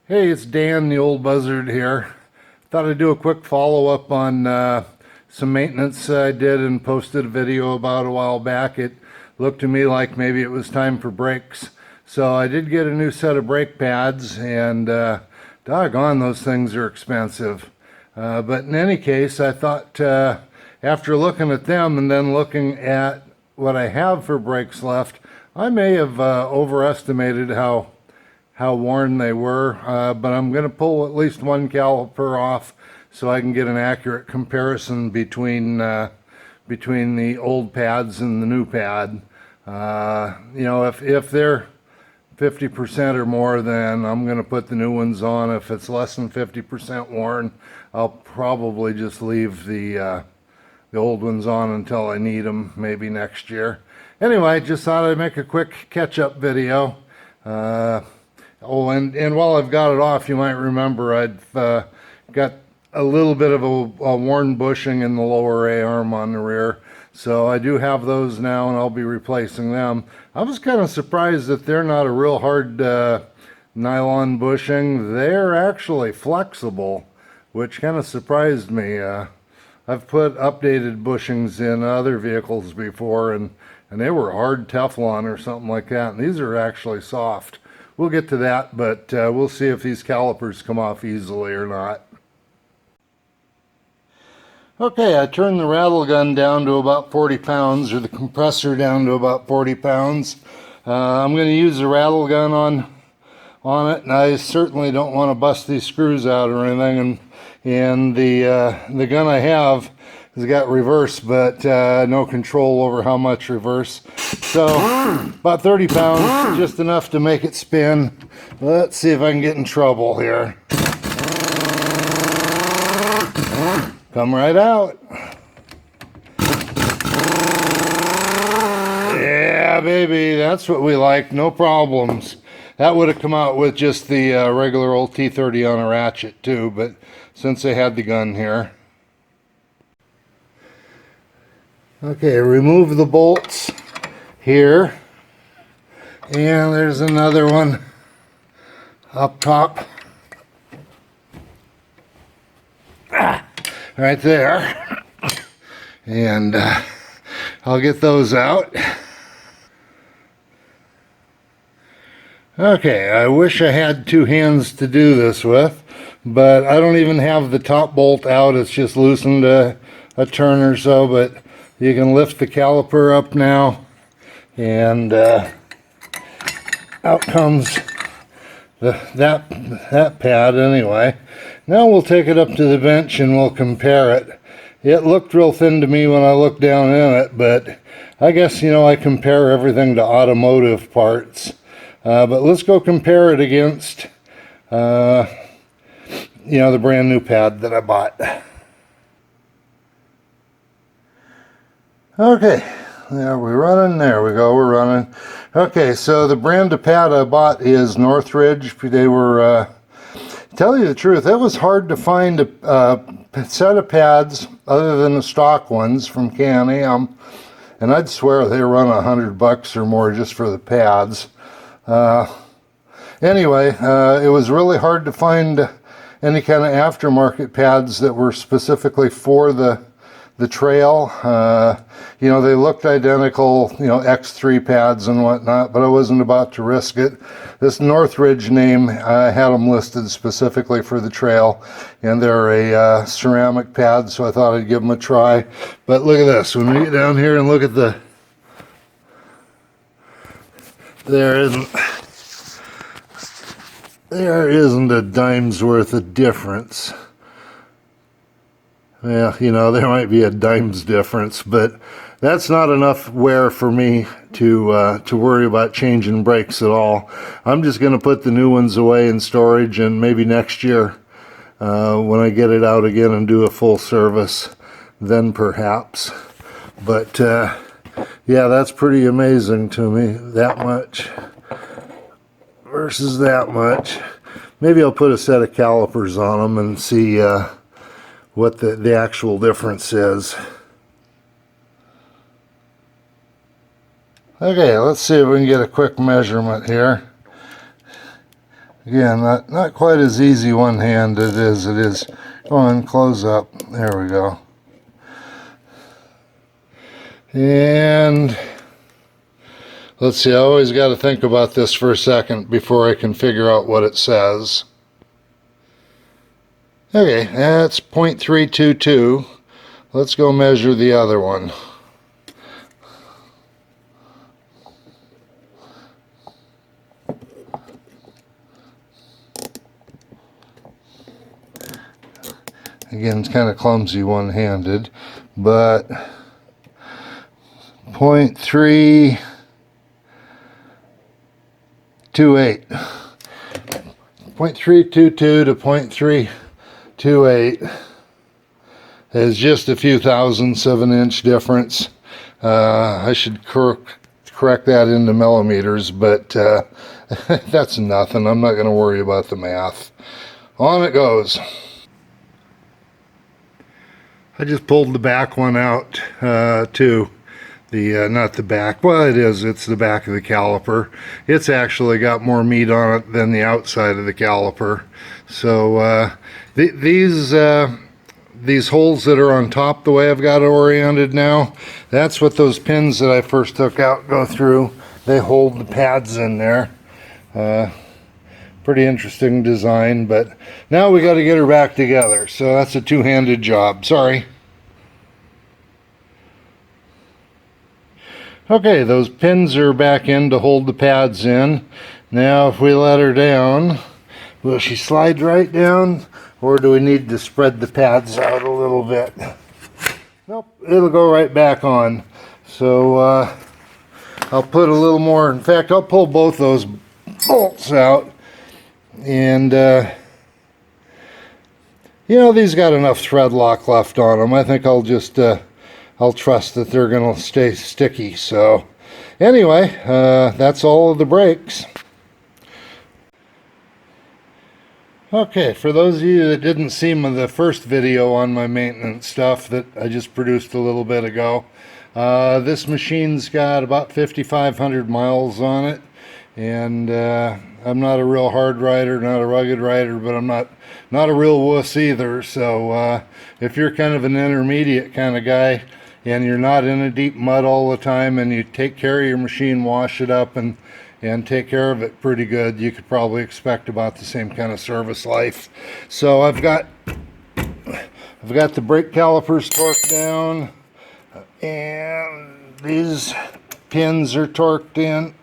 Hey, it's Dan, the old buzzard here. Thought I'd do a quick follow-up on some maintenance I did and posted a video about a while back. It looked to me like maybe it was time for brakes. So I did get a new set of brake pads, and doggone, those things are expensive. But in any case, I thought after looking at them and then looking at what I have for brakes left, I may have overestimated how worn they were, but I'm going to pull at least one caliper off so I can get an accurate comparison between the old pads and the new pad. If they're 50% or more, then I'm going to put the new ones on. If it's less than 50% worn, I'll probably just leave the old ones on until I need them, maybe next year. Anyway, just thought I'd make a quick catch-up video. And while I've got it off, you might remember I've got a little bit of a worn bushing in the lower A-arm on the rear. So I do have those now, and I'll be replacing them. I was kind of surprised that they're not a real hard nylon bushing. They're actually flexible, which kind of surprised me. I've put updated bushings in other vehicles before, and they were hard Teflon or something like that, and these are actually soft. We'll get to that, but we'll see if these calipers come off easily or not. Okay, I turned the rattle gun down to about 40 pounds, or the compressor down to about 40 pounds. I'm going to use the rattle gun on it, and I certainly don't want to bust these screws out or anything. And the gun I have has got reverse, but no control over how much reverse. So about 30 pounds, just enough to make it spin. Let's see if I can get in trouble here. Come right out. Yeah, baby, that's what we like, no problems. That would have come out with just the regular old T30 on a ratchet too, but since I had the gun here. Okay, remove the bolts here. And there's another one up top. Right there. And I'll get those out. Okay, I wish I had two hands to do this with, but I don't even have the top bolt out. It's just loosened a turn or so, but you can lift the caliper up now, and out comes that pad anyway. Now we'll take it up to the bench and we'll compare it. It looked real thin to me when I looked down in it, but I guess, I compare everything to automotive parts. But let's go compare it against, the brand new pad that I bought. Okay, there we're running. There we go, we're running. Okay, so the brand of pad I bought is Northridge. They were, tell you the truth, it was hard to find a set of pads other than the stock ones from Can-Am, and I'd swear they run $100 or more just for the pads. Anyway, it was really hard to find any kind of aftermarket pads that were specifically for the trail. They looked identical, X3 pads and whatnot, but I wasn't about to risk it. This Northridge name, I had them listed specifically for the trail, and they're a ceramic pad, so I thought I'd give them a try. But look at this. When we get down here and look at there isn't a dime's worth of difference. Yeah, there might be a dime's difference, but that's not enough wear for me to worry about changing brakes at all. I'm just going to put the new ones away in storage, and maybe next year, when I get it out again and do a full service, then perhaps. But yeah, that's pretty amazing to me, that much versus that much. Maybe I'll put a set of calipers on them and see what the actual difference is. Okay, let's see if we can get a quick measurement here. Again, not quite as easy one-handed as it is. Go on, close up. There we go. And let's see, I always got to think about this for a second before I can figure out what it says. Okay, that's 0.322. Let's go measure the other one. Again, it's kind of clumsy one-handed, but 0.328. 0.322 to 0.328 is just a few thousandths of an inch difference. I should correct that into millimeters, but that's nothing. I'm not going to worry about the math. On it goes. I just pulled the back one out too. Not the back, well it is, it's the back of the caliper. It's actually got more meat on it than the outside of the caliper. So these holes that are on top, the way I've got it oriented now, that's what those pins that I first took out go through. They hold the pads in there. Pretty interesting design, but now we got to get her back together. So that's a two-handed job. Sorry. Okay, those pins are back in to hold the pads in. Now if we let her down, will she slide right down, or do we need to spread the pads out a little bit? Nope, it'll go right back on. So I'll put a little more, in fact I'll pull both those bolts out. And you know, these got enough thread lock left on them. I think I'll just I'll trust that they're gonna stay sticky. So anyway, that's all of the brakes. Okay, for those of you that didn't see the first video on my maintenance stuff that I just produced a little bit ago, this machine's got about 5,500 miles on it. And I'm not a real hard rider, not a rugged rider, but I'm not a real wuss either. So if you're kind of an intermediate kind of guy and you're not in a deep mud all the time and you take care of your machine, wash it up and take care of it pretty good, you could probably expect about the same kind of service life. So I've got the brake calipers torqued down, and these pins are torqued in.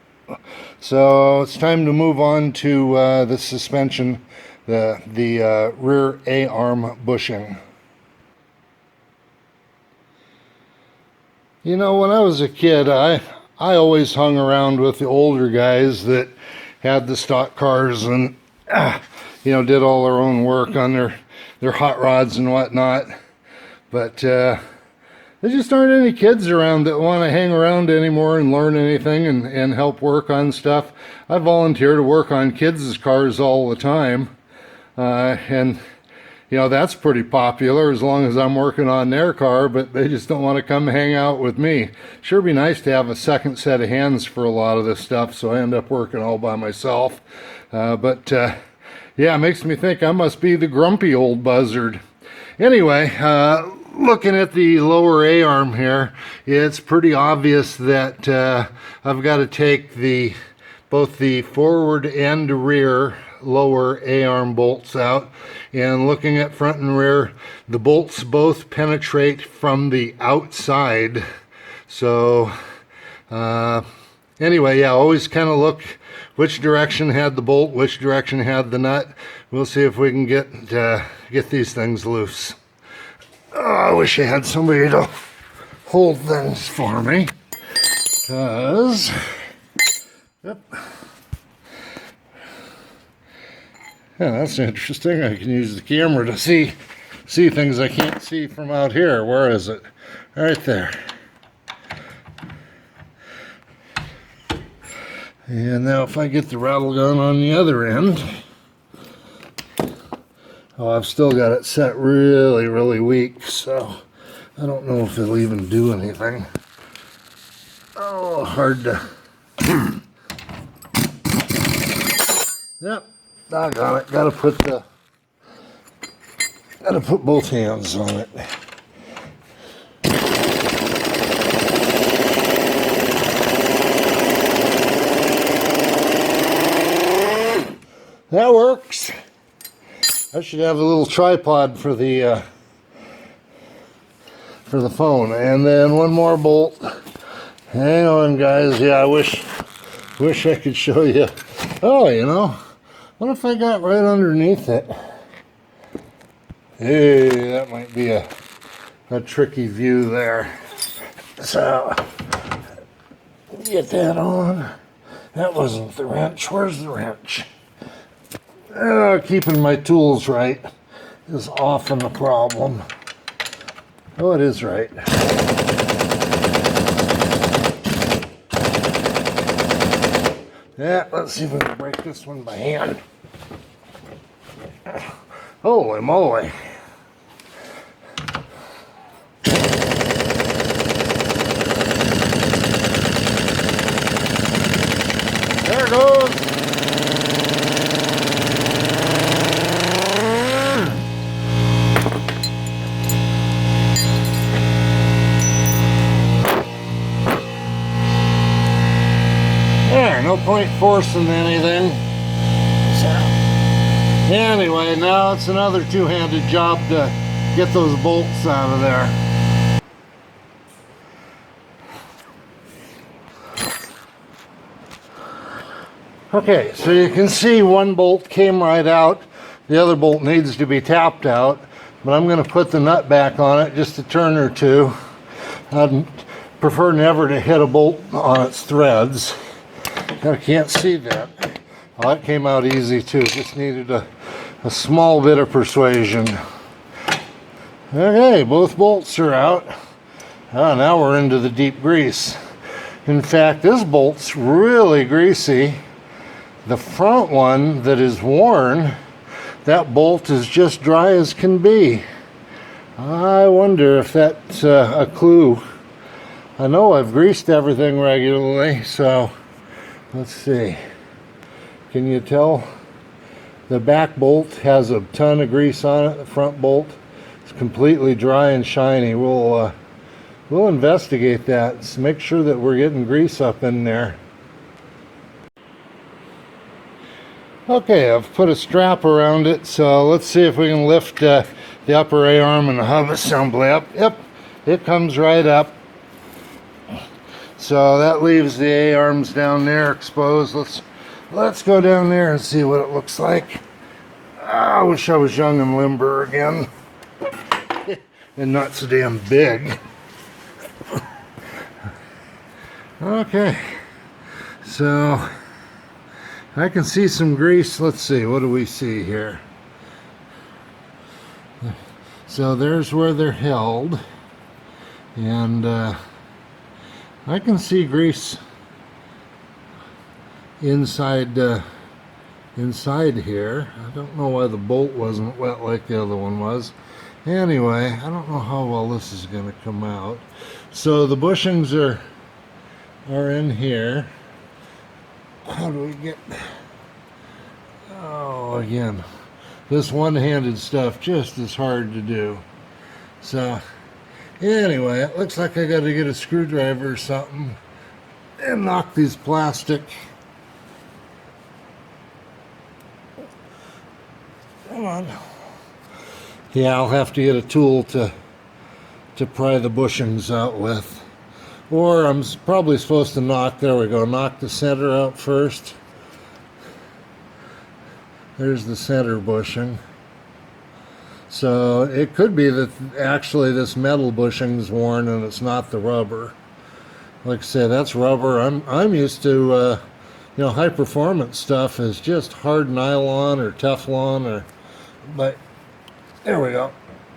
So it's time to move on to the suspension, the rear A-arm bushing. You know, when I was a kid, I always hung around with the older guys that had the stock cars and you know, did all their own work on their hot rods and whatnot. But there just aren't any kids around that want to hang around anymore and learn anything and help work on stuff. I volunteer to work on kids' cars all the time. And, you know, that's pretty popular as long as I'm working on their car, but they just don't want to come hang out with me. Sure be nice to have a second set of hands for a lot of this stuff, so I end up working all by myself. Yeah, it makes me think I must be the grumpy old buzzard. Anyway, looking at the lower A-arm here, it's pretty obvious that I've got to take both the forward and rear lower A-arm bolts out. And looking at front and rear, the bolts both penetrate from the outside. So anyway, yeah, always kind of look which direction had the bolt, which direction had the nut. We'll see if we can get these things loose. Oh, I wish I had somebody to hold things for me, because yep. Yeah, that's interesting. I can use the camera to see things I can't see from out here. Where is it? Right there. And now if I get the rattle gun on the other end, oh, I've still got it set really, really weak, so I don't know if it'll even do anything. Oh, hard to... Yep, Doggone it, gotta put both hands on it. That works. I should have a little tripod for the phone. And then one more bolt. Hang on, guys. Yeah, I wish I could show you. Oh, you know, what if I got right underneath it? Hey, that might be a tricky view there. So, get that on. That wasn't the wrench. Where's the wrench? Keeping my tools right is often a problem. Oh, it is right. Yeah, let's see if we can break this one by hand. Holy moly. There it goes. There, no point forcing anything. So, anyway, now it's another two-handed job to get those bolts out of there. Okay, so you can see one bolt came right out. The other bolt needs to be tapped out, but I'm going to put the nut back on it, just a turn or two. I'd prefer never to hit a bolt on its threads. I can't see that. Well, that came out easy too. Just needed a small bit of persuasion. Okay, both bolts are out. Now we're into the deep grease. In fact, this bolt's really greasy. The front one that is worn, that bolt is just dry as can be. I wonder if that's a clue. I know I've greased everything regularly, so let's see. Can you tell? The back bolt has a ton of grease on it. The front bolt is completely dry and shiny. We'll investigate that. Let's make sure that we're getting grease up in there. Okay, I've put a strap around it, so let's see if we can lift the upper A-arm and the hub assembly up. Yep, it comes right up. So that leaves the A-arms down there exposed. Let's go down there and see what it looks like. I wish I was young and limber again. And not so damn big. Okay. So I can see some grease. Let's see, what do we see here? So there's where they're held. And I can see grease inside here. I don't know why the bolt wasn't wet like the other one was. Anyway, I don't know how well this is going to come out. So the bushings are in here. How do we get... Oh, again, this one-handed stuff just is hard to do. So anyway, it looks like I got to get a screwdriver or something and knock these plastic. Come on. Yeah, I'll have to get a tool to pry the bushings out with. Or I'm probably supposed to knock, there we go, knock the center out first. There's the center bushing. So it could be that actually this metal bushing's worn and it's not the rubber. Like I say, that's rubber. I'm used to you know, high performance stuff is just hard nylon or Teflon or, but there we go.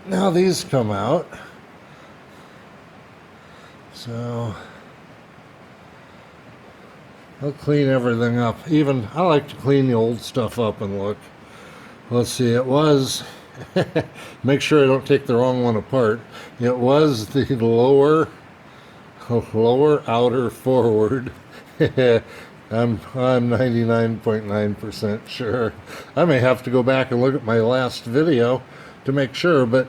Now these come out. So I'll clean everything up. Even I like to clean the old stuff up and look. Let's see, it was make sure I don't take the wrong one apart. It was the lower outer forward I'm 99.9% sure. I may have to go back and look at my last video to make sure, but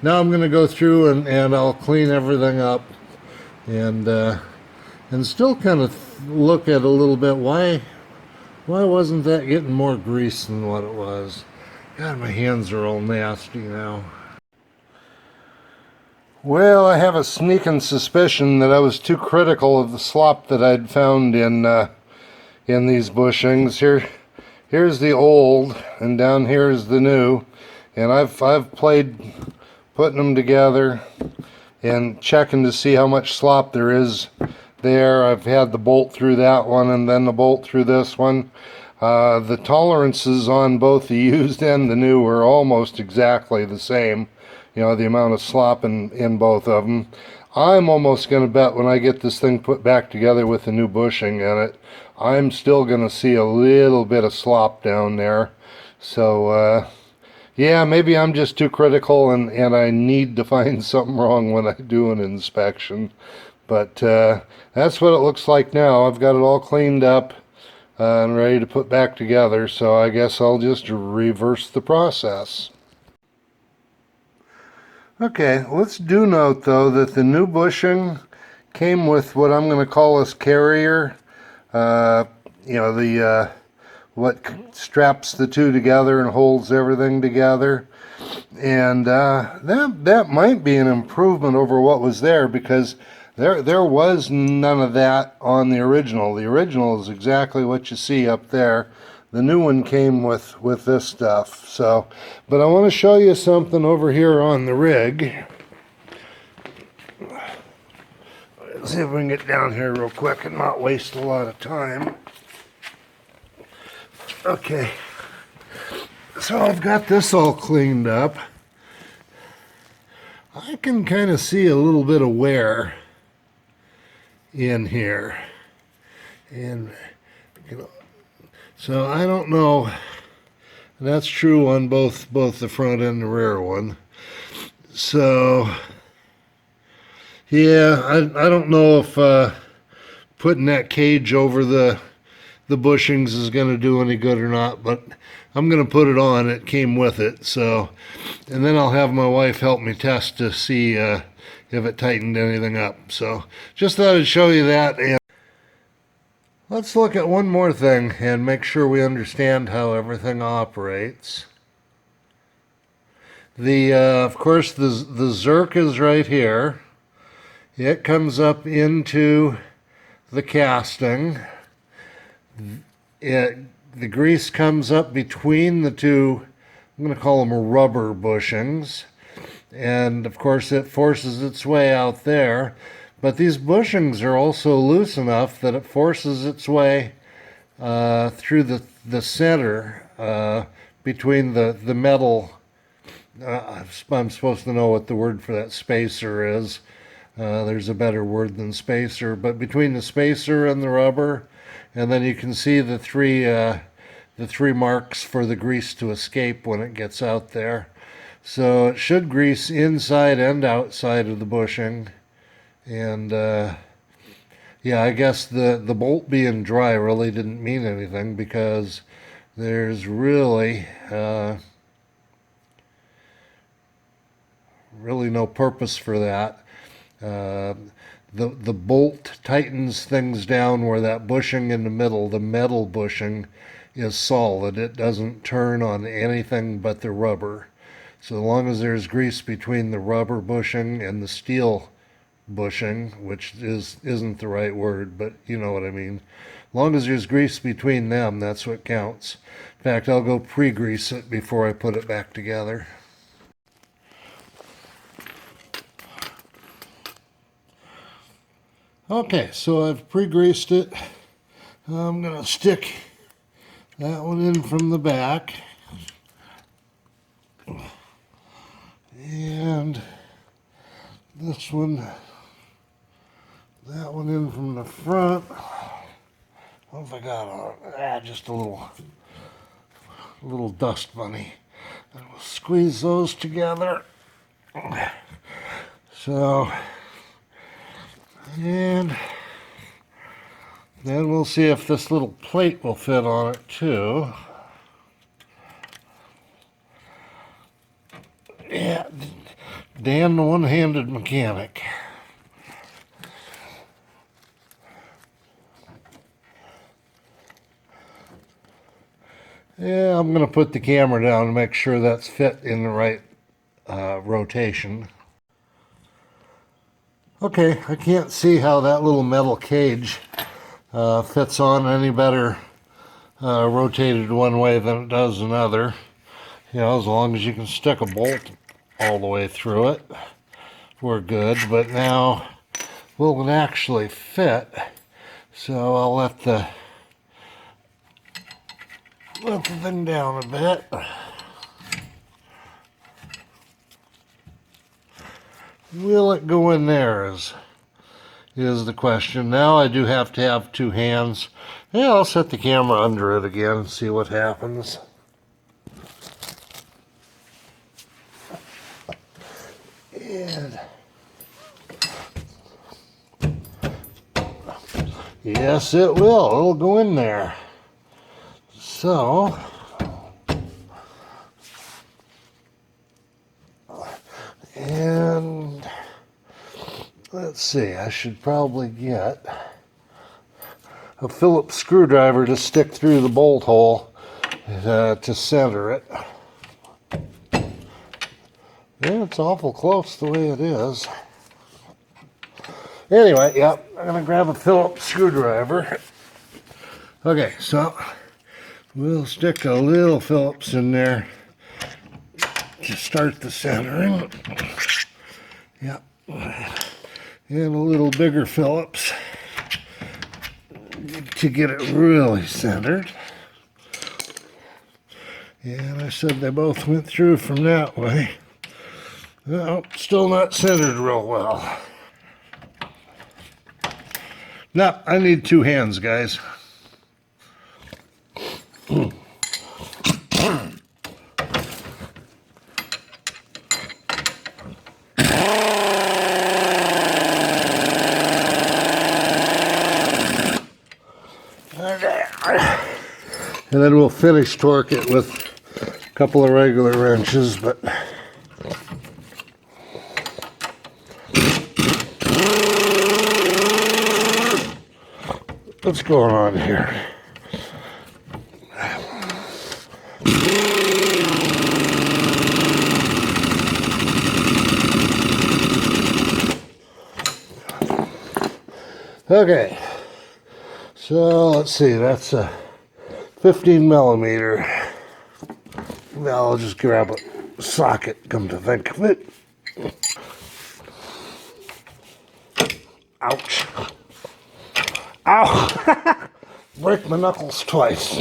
now I'm going to go through and I'll clean everything up and still kind of look at a little bit why wasn't that getting more grease than what it was. God, my hands are all nasty now. Well, I have a sneaking suspicion that I was too critical of the slop that I'd found in these bushings. Here's the old, and down here is the new, and I've played putting them together and checking to see how much slop there is there. I've had the bolt through that one and then the bolt through this one. The tolerances on both the used and the new were almost exactly the same. You know, the amount of slop in both of them. I'm almost going to bet when I get this thing put back together with the new bushing in it, I'm still going to see a little bit of slop down there. So, yeah, maybe I'm just too critical and I need to find something wrong when I do an inspection. But that's what it looks like now. I've got it all cleaned up and ready to put back together. So I guess I'll just reverse the process. Okay, let's do note though that the new bushing came with what I'm going to call this carrier. You know, the what straps the two together and holds everything together. And that might be an improvement over what was there, because there was none of that on the original. The original is exactly what you see up there. The new one came with this stuff. So, but I want to show you something over here on the rig. Let's see if we can get down here real quick and not waste a lot of time. Okay, so I've got this all cleaned up. I can kind of see a little bit of wear in here, and you know, so I don't know. That's true on both the front and the rear one. So yeah, I don't know if putting that cage over the bushings is going to do any good or not, but I'm going to put it on. It came with it. So, and then I'll have my wife help me test to see if it tightened anything up. So just thought I'd show you that. And let's look at one more thing and make sure we understand how everything operates. Of course, the Zerk is right here. It comes up into the casting. The grease comes up between the two, I'm going to call them rubber bushings, and of course it forces its way out there. But these bushings are also loose enough that it forces its way through the center between the metal. I'm supposed to know what the word for that spacer is. There's a better word than spacer, but between the spacer and the rubber. And then you can see the three marks for the grease to escape when it gets out there. So it should grease inside and outside of the bushing. And yeah, I guess the bolt being dry really didn't mean anything, because there's really no purpose for that. The bolt tightens things down where that bushing in the middle, the metal bushing, is solid. It doesn't turn on anything but the rubber. So as long as there's grease between the rubber bushing and the steel bushing, which isn't the right word, but you know what I mean. As long as there's grease between them, that's what counts. In fact, I'll go pre-grease it before I put it back together. Okay, so I've pre-greased it. I'm going to stick that one in from the back. And this one, that one in from the front. What have I got on it? Just a little dust bunny. And we'll squeeze those together. So, and Then we'll see if this little plate will fit on it too. Yeah, Dan the one-handed mechanic. Yeah, I'm going to put the camera down to make sure that's fit in the right rotation. Okay, I can't see how that little metal cage fits on any better rotated one way than it does another. You know, as long as you can stick a bolt all the way through it, we're good. But now, will it actually fit? So I'll let the thing down a bit. Will it go in there is the question. Now I do have to have two hands. Yeah, I'll set the camera under it again and see what happens. And yes, it will. It'll go in there. So, and let's see, I should probably get a Phillips screwdriver to stick through the bolt hole to center it. Yeah, it's awful close the way it is. Anyway, yep, I'm going to grab a Phillips screwdriver. Okay, so we'll stick a little Phillips in there to start the centering. Yep. And a little bigger Phillips to get it really centered. And I said they both went through from that way. Well, still not centered real well. No, I need two hands, guys. And then we'll finish torque it with a couple of regular wrenches, but what's going on here? Okay, so let's see, that's a 15 millimeter. Now I'll just grab a socket, come to think of it. Ouch. Ow! Break my knuckles twice.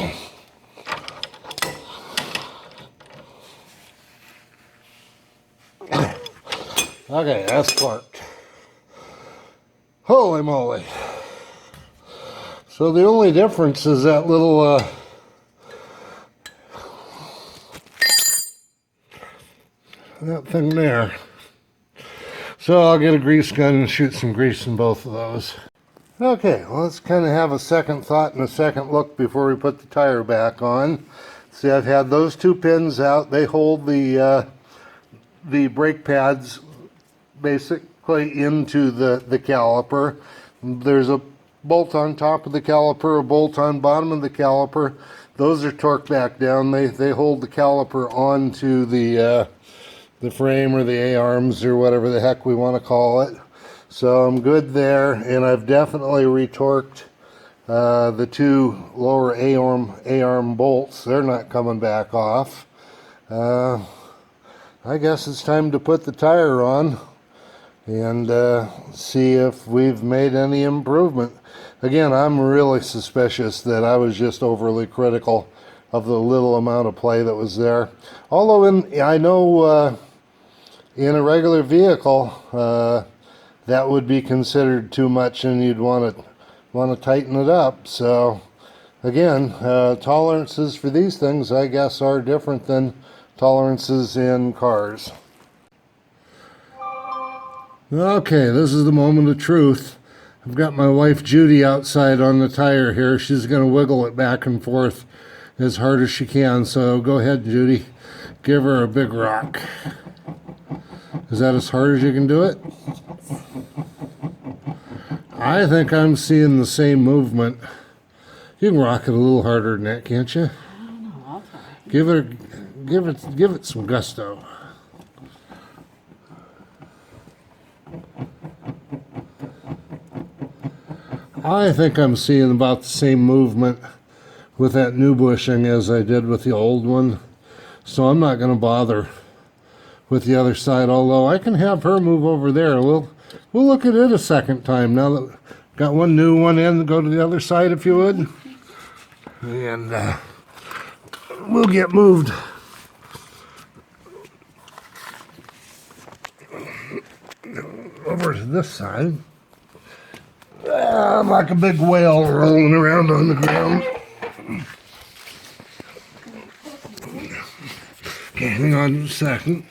Okay, that's torqued. Holy moly. So the only difference is that little that thing there. So I'll get a grease gun and shoot some grease in both of those. Okay, well, let's kind of have a second thought and a second look before we put the tire back on. See, I've had those two pins out. They hold the brake pads basically into the caliper. There's a bolt on top of the caliper, a bolt on bottom of the caliper. Those are torqued back down. They hold the caliper onto the frame or the A-arms or whatever the heck we want to call it. So I'm good there, and I've definitely retorqued the two lower A-arm bolts. They're not coming back off. I guess it's time to put the tire on and see if we've made any improvement. Again, I'm really suspicious that I was just overly critical of the little amount of play that was there. Although I know in a regular vehicle that would be considered too much and you'd want to tighten it up. So again, tolerances for these things I guess are different than tolerances in cars. Okay, this is the moment of truth. I've got my wife Judy outside on the tire here. She's going to wiggle it back and forth as hard as she can. So go ahead, Judy. Give her a big rock. Is that as hard as you can do it? I think I'm seeing the same movement. You can rock it a little harder than that, can't you? I don't know. I'll try. Give it some gusto. I think I'm seeing about the same movement with that new bushing as I did with the old one. So I'm not going to bother with the other side, although I can have her move over there. We'll look at it a second time now that we've got one new one in. Go to the other side if you would. And we'll get moved. Over to this side. I'm like a big whale rolling around on the ground. Okay, hang on a second.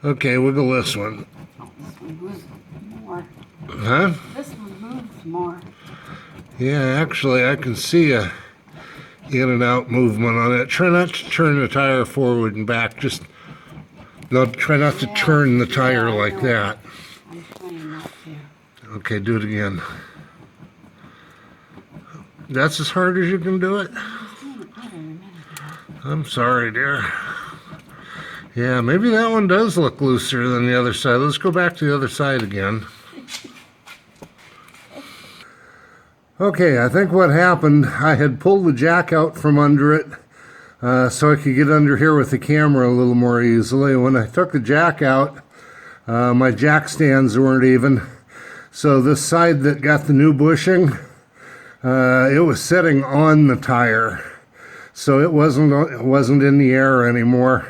Okay, wiggle this one. This one moves more. Huh? This one moves more. Yeah, actually, I can see a in and out movement on it. Try not to turn the tire forward and back. Just no, try not to turn the tire like that. I'm trying not to. Okay, do it again. That's as hard as you can do it? I'm sorry, dear. Yeah, maybe that one does look looser than the other side. Let's go back to the other side again. Okay, I think what happened, I had pulled the jack out from under it so I could get under here with the camera a little more easily. When I took the jack out, my jack stands weren't even. So this side that got the new bushing, it was sitting on the tire. So it wasn't in the air anymore.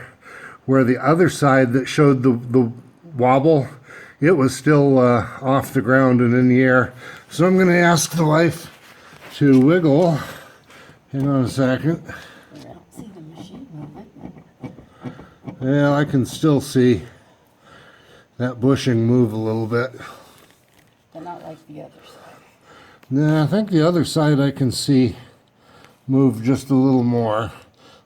Where the other side that showed the wobble, it was still off the ground and in the air. So I'm going to ask the wife to wiggle. Hang on a second. I don't see the machine moving. Yeah, I can still see that bushing move a little bit. But not like the other side. Yeah, I think the other side I can see move just a little more.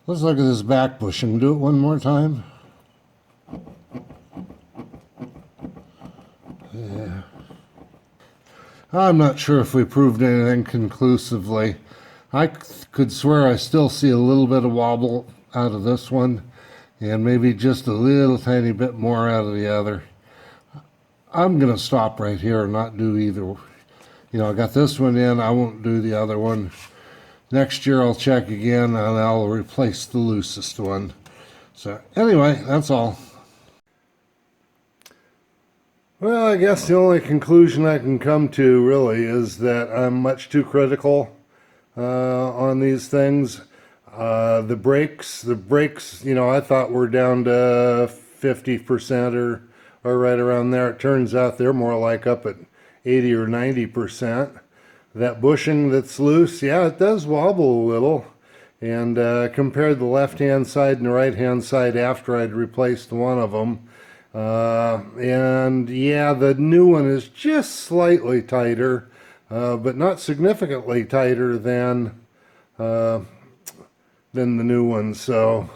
Let's look at this back bushing. Do it one more time. Yeah. I'm not sure if we proved anything conclusively. I could swear I still see a little bit of wobble out of this one and maybe just a little tiny bit more out of the other. I'm going to stop right here and not do either. You know, I got this one in, I won't do the other one. Next year I'll check again and I'll replace the loosest one. So anyway, that's all. Well, I guess the only conclusion I can come to really is that I'm much too critical on these things. The brakes, you know, I thought were down to 50% or right around there. It turns out they're more like up at 80 or 90%. That bushing that's loose, yeah, it does wobble a little. And compared the left-hand side and the right-hand side after I'd replaced one of them. And yeah, the new one is just slightly tighter, but not significantly tighter than the new one. So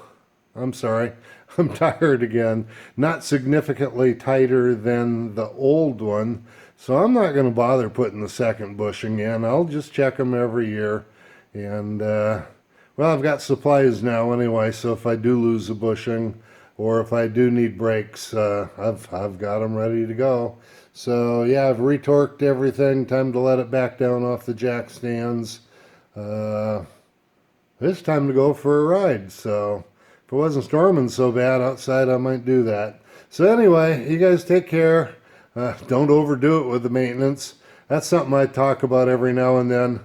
I'm sorry, I'm tired again. Not significantly tighter than the old one. So I'm not going to bother putting the second bushing in. I'll just check them every year. And well, I've got supplies now anyway, so if I do lose a bushing, or if I do need brakes, I've got them ready to go. So yeah, I've retorqued everything. Time to let it back down off the jack stands. It's time to go for a ride. So if it wasn't storming so bad outside, I might do that. So anyway, you guys take care. Don't overdo it with the maintenance. That's something I talk about every now and then.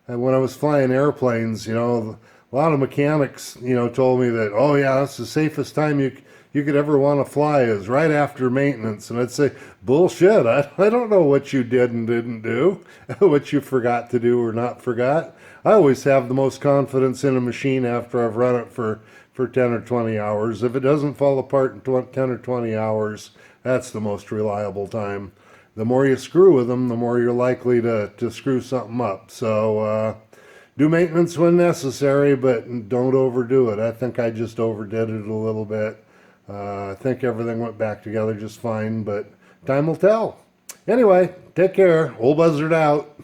And when I was flying airplanes, you know, a lot of mechanics, you know, told me that, oh yeah, that's the safest time you could ever want to fly is right after maintenance. And I'd say, bullshit, I don't know what you did and didn't do, what you forgot to do or not forgot. I always have the most confidence in a machine after I've run it for 10 or 20 hours. If it doesn't fall apart in 10 or 20 hours, That's the most reliable time. The more you screw with them, the more you're likely to screw something up. So do maintenance when necessary, but don't overdo it. I think I just overdid it a little bit. I think everything went back together just fine, but time will tell. Anyway, take care. Old Buzzard out.